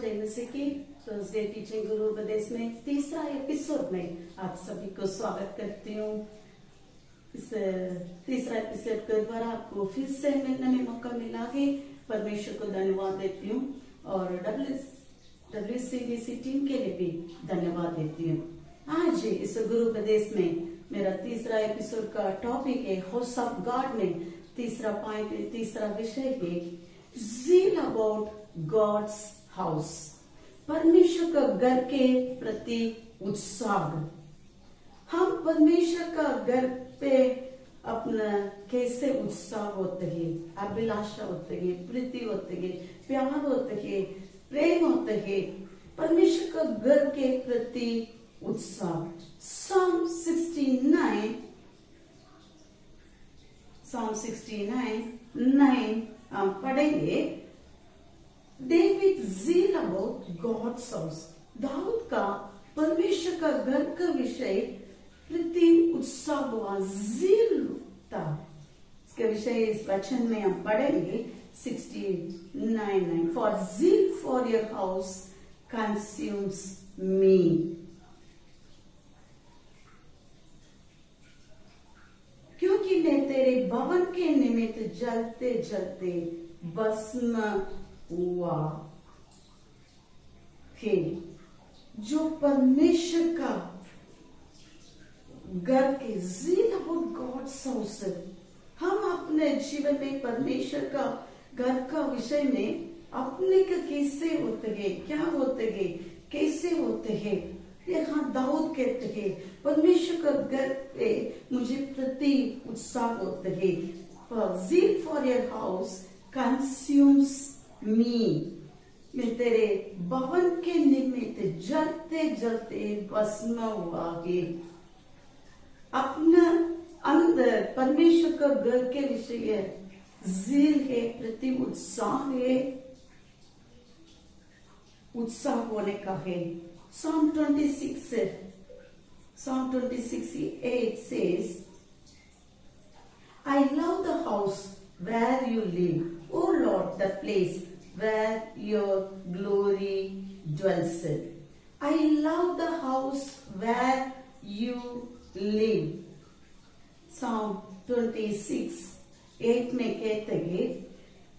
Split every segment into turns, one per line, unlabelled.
जय की Thursday teaching गुरु उपदेश में तीसरा एपिसोड में आप सभी को स्वागत करती हूँ। इस तीसरा एपिसोड के द्वारा आपको फिर से मिलने में मौका मिला है। परमेश्वर को धन्यवाद देती हूँ और WCBC टीम के लिए भी धन्यवाद देती हूँ। आज इस गुरु उपदेश में मेरा तीसरा एपिसोड का टॉपिक है हाउस ऑफ गॉड में तीसरा पॉइंट, तीसरा विषय है ज़ील अबाउट गॉड्स हाउस, परमेश्वर का घर के प्रति उत्साह। हम परमेश्वर का घर पे अपना कैसे उत्साह होते हैं, अभिलाषा होते हैं, प्रीति होते हैं, प्यार होते हैं, प्रेम होते हैं, परमेश्वर का घर के प्रति उत्साह। Psalm 69 हम पढ़ेंगे। David zeal about God's house, दाऊद का परमेश्वर का घर का विषय प्रति उत्साह हुआ, ज़ील था। इसके विषय इस वचन में हम पढ़ेंगे 69:9 for zeal for your house consumes me. क्योंकि मैं तेरे भवन के निमित्त जलते जलते भस्म हुआ है। जो परमेश्वर का घर के ज़ील अबाउट गॉड्स हाउस, हम अपने जीवन में परमेश्वर का घर का विषय में अपने का कैसे होते हैं, क्या होते हैं, कैसे होते हैं। यहाँ दाऊद कहते हैं परमेश्वर का घर पे मुझे प्रति उत्साह होते हैं। Zeal for your house consumes me, मैं तेरे भवन के निमित्त जलते जलते भस्म हुआ है। अपना अंदर परमेश्वर का घर के विषय ज़ील है, प्रति उत्साह है, उत्साह होने का है। Psalm 26:8 says, I love the house where you live, O Lord, the place where your glory dwells. I love the house where you live. Psalm 26:8 में कहते हैं,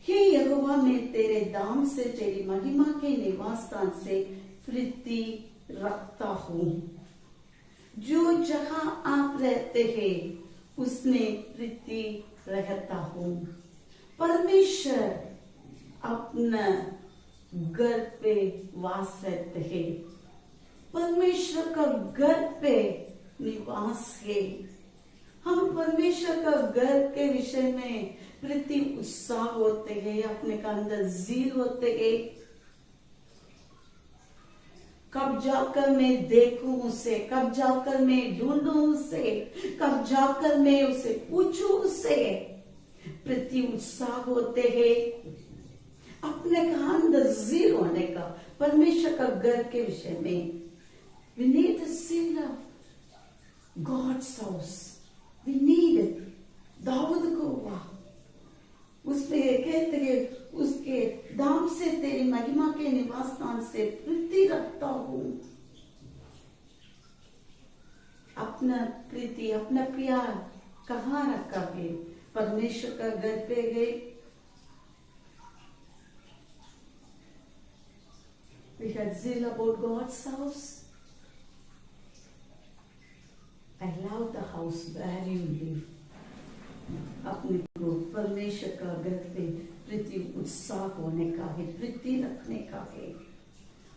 हे यहोवा, मैं तेरे दाम से, तेरी महिमा के निवास स्थान से प्रीति रखता हूँ। जो जहाँ आप रहते हैं उसमें प्रीति रहता हूँ। परमेश्वर अपना घर पे वास रहते हैं, परमेश्वर का घर पे निवास है। हम परमेश्वर का घर के विषय में प्रीति उत्साह होते हैं, अपने का अंदर ज़ील होते हैं। कब जाकर मैं देखूं उसे, कब जाकर मैं ढूंढूं उसे, कब जाकर मैं उसे पूछूं उसे, प्रति उत्साह होते हैं। अपने का अंदर ज़ील होने का परमेश्वर का घर के विषय में। We need the zeal of God's house. We need Dawood को हुआ, उसमें कहते हैं उसके दाम से, तेरी महिमा के निवास स्थान से प्रीति रखता हूँ। अपना प्रीति, अपना प्यार कहाँ रखा है? परमेश्वर का घर पे गए। We had zeal about God's house. I love the house where you live. अपने को परमेश्वर का घर पे प्रीति उत्साह होने का है, प्रीति रखने का है।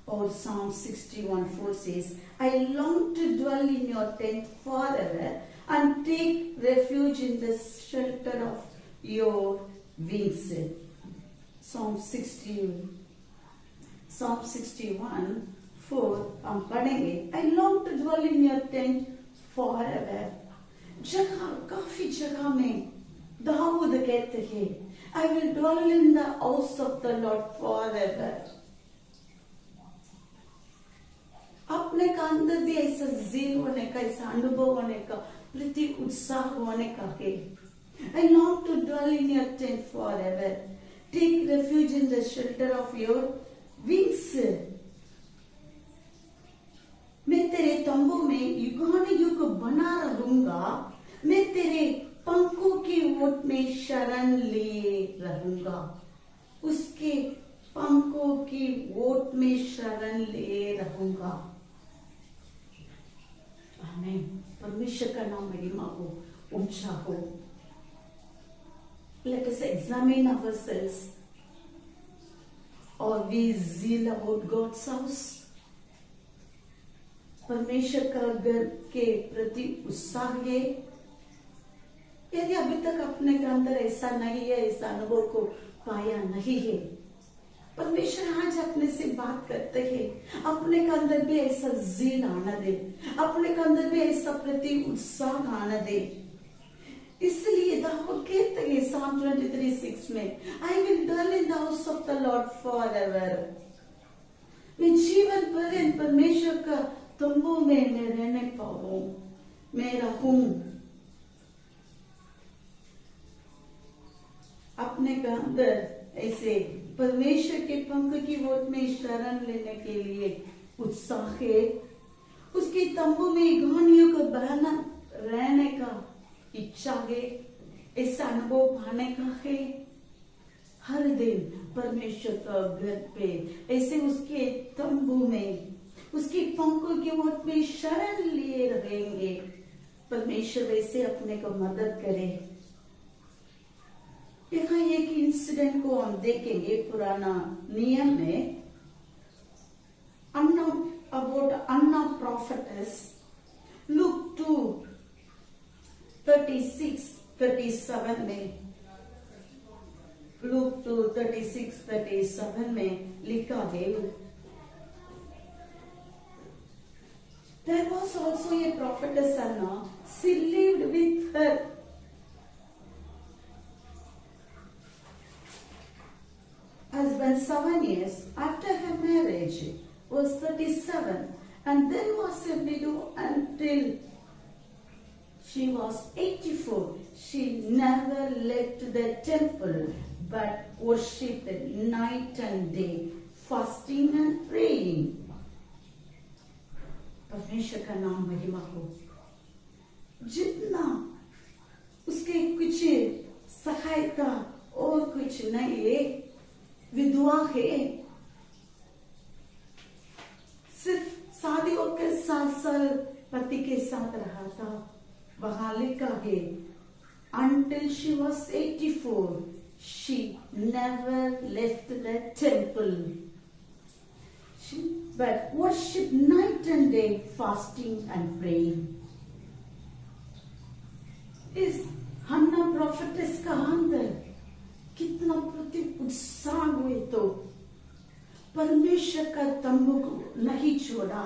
और Psalm 61:4 says, I long to dwell in your tent forever and take refuge in the shelter of your wings. Psalm 61:4 हम पढ़ेंगे। I long to dwell in your tent forever. जगह, काफी जगह में दाऊद कहते हैं I will dwell in the house of the Lord forever. अपने का अंदर भी ऐसा ज़ील होने का, ऐसा अनुभव होने का, प्रति उत्साह होने का है। I long to dwell in your tent forever. Take refuge in the shelter of your wings, मैं तेरे तंबू में युगानुयुग बना रहूंगा, मैं तेरे पंखों की ओट में शरण लिए रहूंगा, उसके पंखों की ओट में शरण लिए रहूंगा। आमीन। परमेश्वर का नाम महिमा हो, ऊंचा हो। Let us examine ourselves. Are we zeal about God's house? परमेश्वर का घर के प्रति उत्साह है। यदि अभी तक अपने के अंदर ऐसा नहीं है, इस अनुभव को पाया नहीं है, परमेश्वर आज अपने से बात करते हैं। अपने के अंदर भी ऐसा जील आना दे, अपने के अंदर भी ऐसा प्रति उत्साह आना दे। इसलिए दाऊद कहते हैं Psalm 23:6 में, I will dwell in the house of the Lord forever. मैं जीवन भर परमेश्वर का तंबू में मैं रहने पाऊं, मैं रहूं। अपने के अंदर ऐसे परमेश्वर के पंख की ओट में शरण लेने के लिए उत्साह है। उसके तंबू में युगानुयुग को बना रहने का इच्छा है, ऐसा अनुभव पाने का है। हर दिन परमेश्वर का घर पे ऐसे उसके तंबू में, उसके पंखों की ओट में शरण लिए रहेंगे। परमेश्वर वैसे अपने को मदद करे। यहाँ एक इंसिडेंट को हम देखेंगे पुराना नियम में, अबाउट अन्ना prophetess, Luke 2:36-37 में, Luke 2:36-37 में लिखा है, There was also a prophetess Anna. She lived with her husband 7 years after her marriage, was 37, and then was a widow until she was 84. She never left the temple, but worshipped night and day, fasting and praying. परमेश्वर का नाम महिमा हो। जितना उसके कुछ सहायता और कुछ नहीं, विधवा है, सिर्फ शादी होकर 7 साल पति के साथ रहा था। वहां लिखा है, until she was 84, she never left the temple, but worshipped night and day, fasting and praying. इस हन्ना प्रोफेटेस का अंदर कितना प्रति उत्साह हुए तो परमेश्वर का तंबू को नहीं छोड़ा।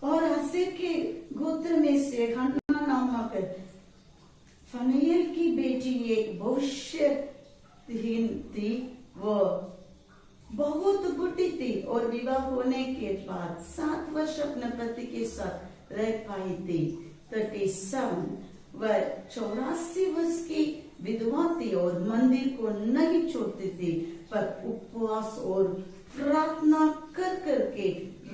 और आसेर के गोत्र में से हन्ना नामक फनूएल की बेटी एक भविष्यहीन थी। वो बहुत बुढ़ी थी और विवाह होने के बाद 7 वर्ष अपने पति के साथ रह पाई थी। 37 वह 84 वर्ष की विधवा थी और मंदिर को नहीं छोड़ती थी, पर उपवास और प्रार्थना कर करके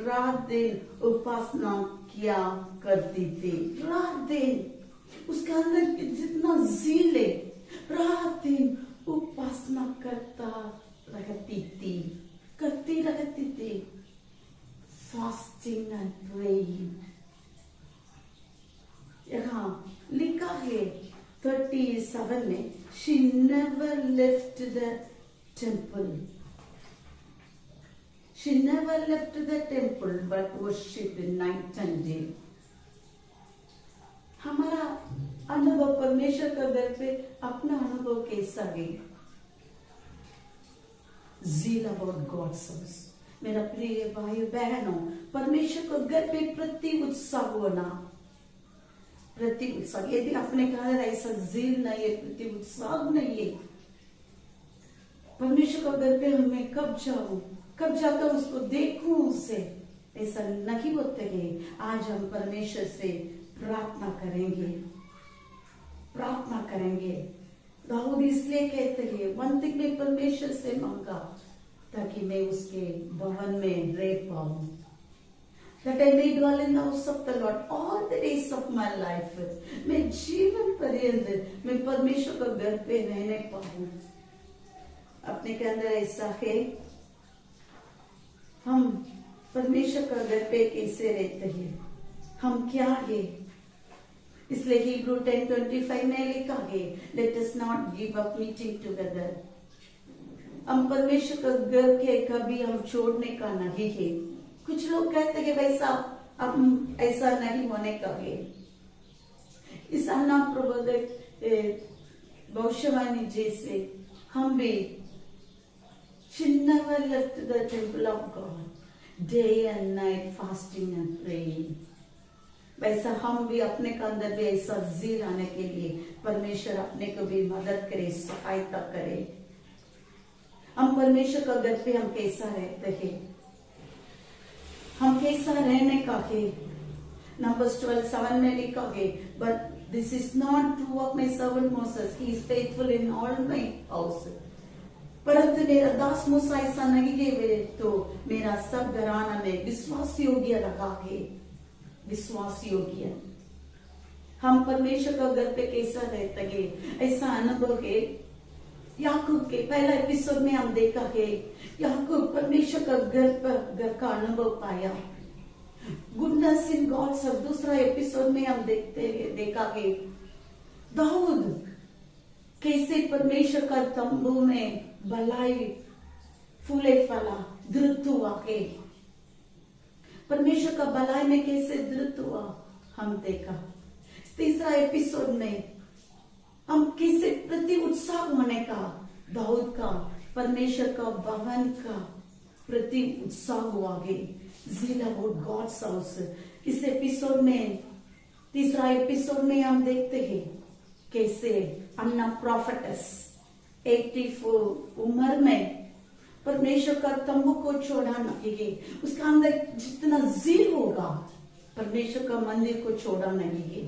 रात दिन उपासना किया करती थी। रात दिन उसके अंदर जितना जील है, रात दिन उपासना करती थी, फास्टिंग एंड प्रेइंग। यहाँ लिखा है 37 में, she never left the temple. She never left the temple but worshipped night and day. हमारा अनुभव परमेश्वर का घर पे अपना अनुभव कैसा है? Zeal about God's house. मेरा प्रिय भाई बहनों, परमेश्वर को घर पे प्रति उत्साह होना, प्रति उत्साह। यदि अपने कहा ऐसा जील नहीं है, प्रति उत्साह नहीं है, परमेश्वर को घर पे हमें कब जाऊं, कब जाकर उसको देखूं, उसे ऐसा नहीं होते हैं। आज हम परमेश्वर से प्रार्थना करेंगे। दाऊद इसलिए कहते हैं, 1 thing में परमेश्वर से मांगा ताकि मैं उसके भवन में रह पाऊं। That I may dwell in the house of the Lord all the days of my life. मैं जीवन पर्यंत मैं परमेश्वर का घर पे रहने पाऊं। अपने के अंदर ऐसा है, हम परमेश्वर का घर पे कैसे रहते हैं, हम क्या है। इसलिए Hebrew 10:25 में लिखा है, Let us not give up meeting together. हम परमेश्वर का घर के कभी हम छोड़ने का नहीं है। कुछ लोग कहते हैं वैसा अब ऐसा नहीं होने का है। इस अन्ना प्रबोधक भविष्यवाणी जैसे हम भी she never left the temple of God day and night fasting and praying. वैसा हम भी अपने के अंदर भी ऐसा जी लाने के लिए परमेश्वर अपने को भी मदद करे, सहायता करे। हम परमेश्वर का घर पे हम कैसा रहते हैं, हम कैसा रहने का है। Numbers 12:7 में लिखा है, but this is not true of my servant Moses. He is faithful in all my house. परंतु मेरा दास मूसा ऐसा नहीं है, तो मेरा सब घराना में विश्वास योग्य रहा है। विश्वास योग्य हम परमेश्वर का घर पे कैसा रहते हैं, ऐसा अनुभव है। याकूब के पहला एपिसोड में हम देखा है, याकूब परमेश्वर का घर का अनुभव पाया। गुडनेस इन गॉड्स हाउस दूसरा एपिसोड में हम देखा है, दाऊद कैसे परमेश्वर का तंबू में भलाई फूले फला द्रुत हुआ है। परमेश्वर का भलाई में कैसे द्रुत हुआ हम देखा। तीसरा एपिसोड में हम कैसे प्रति उत्साह होने का, दाऊद का परमेश्वर का भवन का प्रति उत्साह हुआ है। Zeal about God's house. इस एपिसोड में तीसरा एपिसोड में हम देखते हैं कैसे अन्ना प्रॉफिटेस 84 उम्र में परमेश्वर का तंबू को छोड़ा नहीं है। उसका अंदर जितना जील होगा परमेश्वर का मंदिर को छोड़ा नहीं है।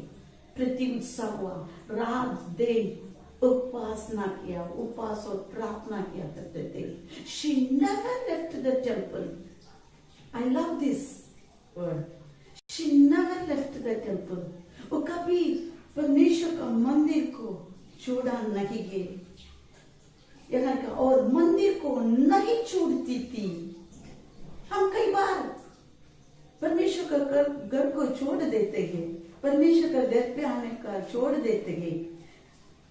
प्रति उत्साह हुआ, रात दिन उपासना किया, उपवास और प्रार्थना किया करते थे। She never left the temple. I love this word. She never left the temple. वो कभी परमेश्वर का मंदिर को छोड़ा नहीं है। यहाँ का और मंदिर को नहीं छोड़ती थी। हम कई बार परमेश्वर का घर को छोड़ देते हैं, परमेश्वर का घर पे आने का छोड़ देते हैं।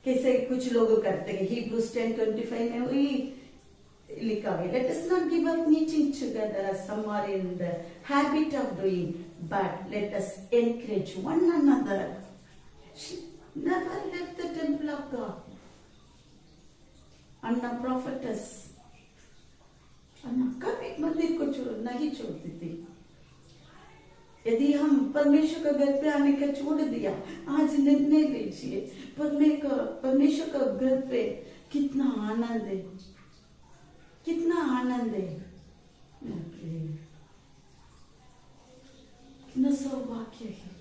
कैसे कुछ लोग करते हैं। Hebrews 10:25 में वही लिखा है, Let us not give up meeting together as some are in the habit of doing, but let us encourage one another. She never left the temple of God. अन्ना प्रॉफिटेस अन्ना कभी मंदिर को नहीं छोड़ती थी। यदि हम परमेश्वर का घर पे आने का छोड़ दिया, आज निर्णय लीजिए, परमेश्वर का घर पे कितना आनंद है, कितना आनंद है, कितना सौभाग्य है।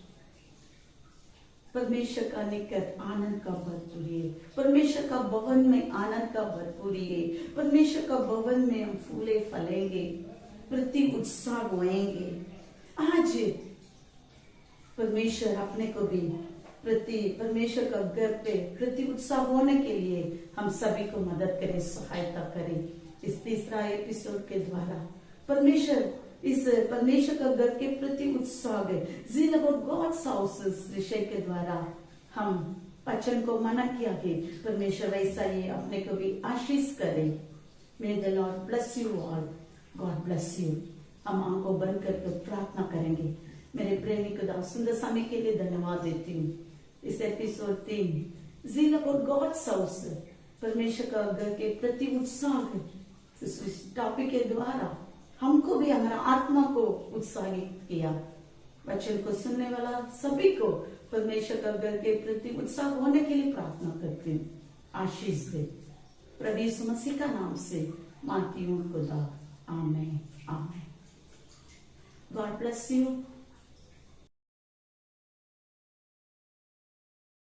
परमेश्वर का निकट आनंद का भरपूरी है। परमेश्वर का भवन में आनंद का भरपूरी है। परमेश्वर का भवन में हम फूले फलेंगे, प्रति उत्साह होएंगे। आज परमेश्वर अपने को भी परमेश्वर का घर पे प्रति उत्साह होने के लिए हम सभी को मदद करे, सहायता करे। इस तीसरा एपिसोड के द्वारा परमेश्वर का घर के प्रति उत्साह है। ज़ील अबाउट गॉड्स हाउस विषय के द्वारा हम वचन को मना किया है। परमेश्वर वैसा ही अपने को भी आशीष करे। मे the Lord bless you all. God bless you. हम आंखों बंद करके प्रार्थना करेंगे। मेरे प्रेमी खुदा सुंदर समय के लिए धन्यवाद देती हूँ। इस episode 3 zeal about God's house परमेश्वर का घर के प्रति उत्साह इस टॉपिक के द्वारा हमको भी हमारा आत्मा को उत्साहित किया। वचन को सुनने वाला सभी को परमेश्वर का घर के प्रति उत्साह होने के लिए प्रार्थना करती हूँ। आशीष दे प्रभु यीशु मसीह का नाम से मांगती हूँ खुदा। आमीन आमीन। God bless you.